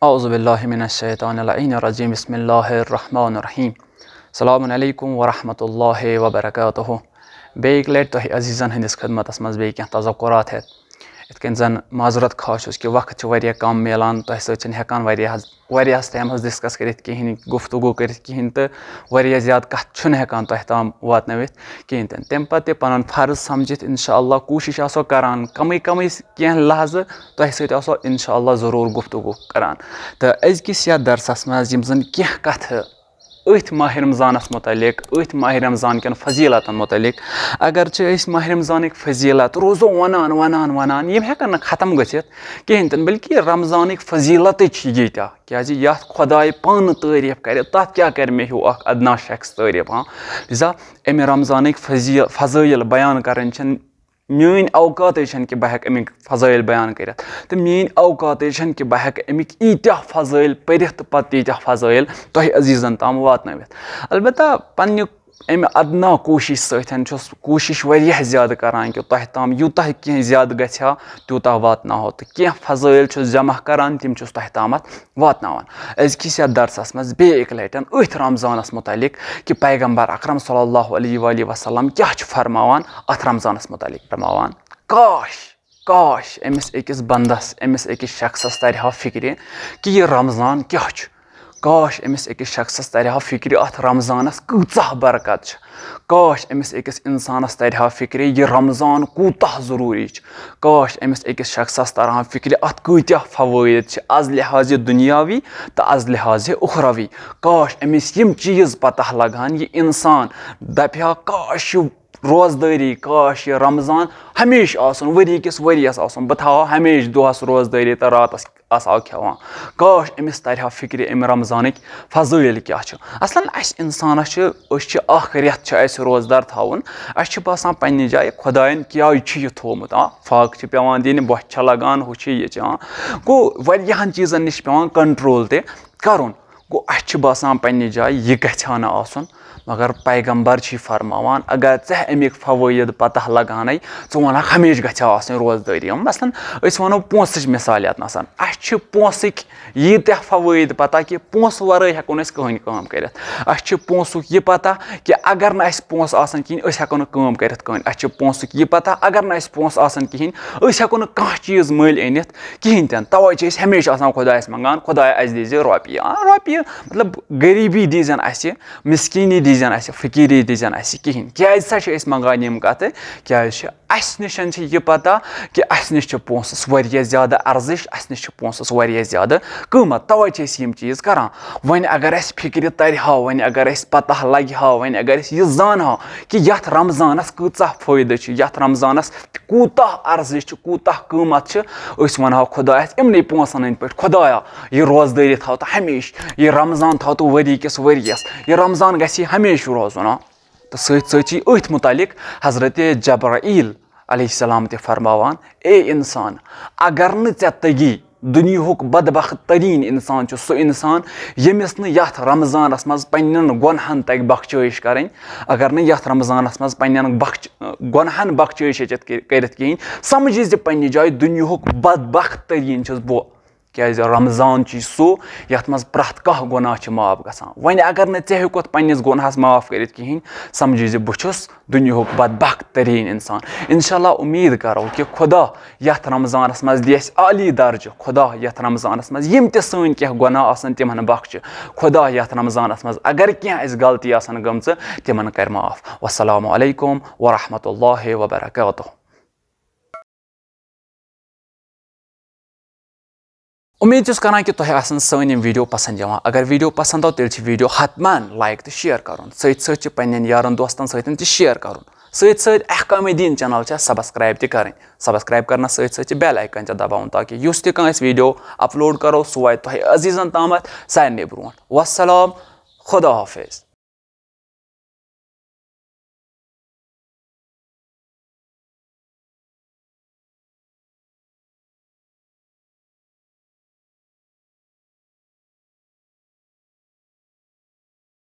औज़ुबिल्लाहिमिनश्शैतानिर्रजीम बिस्मिल्लाहिर्रहमानिर्रहीम अस्सलामु अलैकुम वरहमतुल्लाहि वबरकातुहु बेक लट तोह अजीज़न हंदिस खिदमतस मज बे क्या तज़क्कुरात है इत कन जन माजरत खा कि वक्त वारिया कम मिलान तोह सतन हेकान वारियास टाइमस डिस्कस करित कहीं गुफ्तगू करित कहीं तो वारिया ज़्यादा कथ छुन हेकान तोह ताम वातनवित कहीं तम पत्ते पन फर्ज समझित इंशाअल्लाह कोशिश आसो करान कमी कह लहज तोह सत आसो इंशाअल्लाह ज़रूर गुफ्तगू करान तो अजकिस या दरसस मज यम जन कह कथ अथ माह रमज़ानस मुतलिक अथ माह रमज़ान कन फजीलतन मुतलिक अगर माह रमज़ान फजीलत रोज़ो वनान वनान वनान यम हेकन ख़त्म गथित कहें तन बल्कि रमज़ान फजीलत यीत्या क्या यथ खुदाय पान तारीफ कर तथ क्या कर मे हूँ अदना शख्स तारीफ हाँ लिजा अमे रमज़ान फज़ाइल बयान कर मीन औकात कि बह अमिक फज़ाइल बयान कर तो मीन औकात कि बह अमिक ईत्या फज़ाइल पढ़ित पत् तीत्या फज़ाइल तोह अजीज़न ताम वातनवित अलबत्ता पन्ने अमे अदना कोशिश सतन कोशिश वारियाह ज़्यादा करान कि तोह ताम यूतः कह ज़्यादा गछा तूतः वातनाहो तो कह फज़ाइल जमा करान तम तोह तामत वातनावान अजकिस या दरसस मज बे एक लटन अथ रमज़ानस मुतलिक कि पैगम्बर अकरम सल्लल्लाहु अलैहि वसल्लम क्या फरमावान अथ रमज़ानस मुतलिक फरमावान काश अमिस अकिस बंदस अमिस अकिस शख्सस तरहा फिक्र कि यह रमज़ान क्या काश अमिस अकिस शख्सस तरहा फिक्र अथ रमज़ानस कूत्साह बरकत काश अमिस अकिस इंसानस तरहा फिक्र यह रमज़ान कूताह ज़रूरी काश अमिस अकिस शख्सस तरहा फिक्र अथ कूत्याह फ़वाइद आज लिहाज दुनियावी तो आज लिहाज उखरवी काश अमिस यम चीज़ पता लगान यह इंसान दपहा काश रोज़दारी काश यह रमज़ान हमेशा आसन वरी किस वरियस आसन बह थो हमेशा दोहस रोज़दारी तो रातस आसो खेवान काश अमिस तरहा फिक्र अम रमज़ान फज़ाइल क्या असलन इंसानस रेत रोज़दार थवन बासान पन्ने जाए खुदायन क्या यह थोमुत फाक पेवान दिन बह लगान हु यह गो वारियाहन चीज़न निश पेवान कंट्रोल ते करुन गो बासान पन्ने जाए यह गछा न आसन मगर पैगम्बर फरमावान अगर ऐ अमिक फ़वाइद पता लगान वन हमेशा गछा आसन रोज़दारी मसलन वनो पोंस मिसाल यतन पोंसिक यीत्याह फ़वाइद पता कि पोंस वराई हेको न कहीं काम कर पोंसुक यह पता कि अगर न पोंस आसन कहीं हेको न काम कर कहीं पोंसुक यह पता अगर न पोंस आसन कहीं हेको न कह चीज़ मल अनित कहीं तवै हमेशा आसान खुदायस मंगान खुदाय अस दीज रोपिय मतलब गरीबी दीजन मिस्कीनी दीजन फ़कीरी दीजन कहीं क्या मंगान यम कत क्या निशन यह पता कि निश पोंसस वारिया ज़्यादा अर्जिश निश पोंसस वारिया ज़्यादा कीमत तवै यम चीज़ करान वन अगर फिक्र तरहा वन अगर पता लगे वन अगर यह जान कि यथ रमज़ानस कूत्साह फ़ायदे यथ रमज़ानस कूताह अर्जिश कूताह कीमत वनो खुदायस इमन पोंसन पे खुदाया यह रोज़दारी थो तो हमेशा यह रमज़ान थो तो वरी किस वरियस यह रमज़ान गि हमेशा रोज़ुन तो सची अथ मुतलिक हज़रत जब्राईल अलैहिस्सलाम ते फरमावान ए इंसान अगर न तगी दुनियाहुक बदबख्त तरीन इंसान सो इंसान यमिस न यथ रमज़ानस मज पन्न गुनहन तक बख्शैश करें अगर न यथ रमज़ानस मज पन्न गुनहन बख्शैश करित कहीं समझि पन्ने जाए दुनियाहुक बदबख्त तरीन बो क्या रमज़ान सो यथ मज प्रथ कह गुनाह माफ गसान वन अगर न हेकोत पन्निस गुनाहस माफ करित कहीं समझि बहुस दुनियाहुक बदबख्त तरीन इंसान इंशाअल्लाह उम्मीद करो कि खुदा यथ रमज़ानस मज दियस आली दर्ज खुदा यथ रमज़ानस मज यम ते सन क्या गुनाह आसन तिमन बख्श खुदा यथ रमज़ानस मज अगर क्या गलती आसन गमच तिमन कर माफ वस्सलामु अलैकुम वरहमतुल्लाहि वबरकातुहु। उम्मीद करान कि तुह सन वीडियो पसंद अगर वीडियो पसंद आव तेल वीडियो हतमान लाइक तो शेयर कर सत पन्न यारन दोस्तन सत शेयर कर सत अहकाम दीन चैनल सब्सक्राइब करें सब्सक्राइब करना सत बेल आइकन दबावन ताकि युस तह वीडियो अपलोड करो सह वात तुह अजीज़न तामत सारे ब्रोह वस्सलाम खुदा हाफिज़।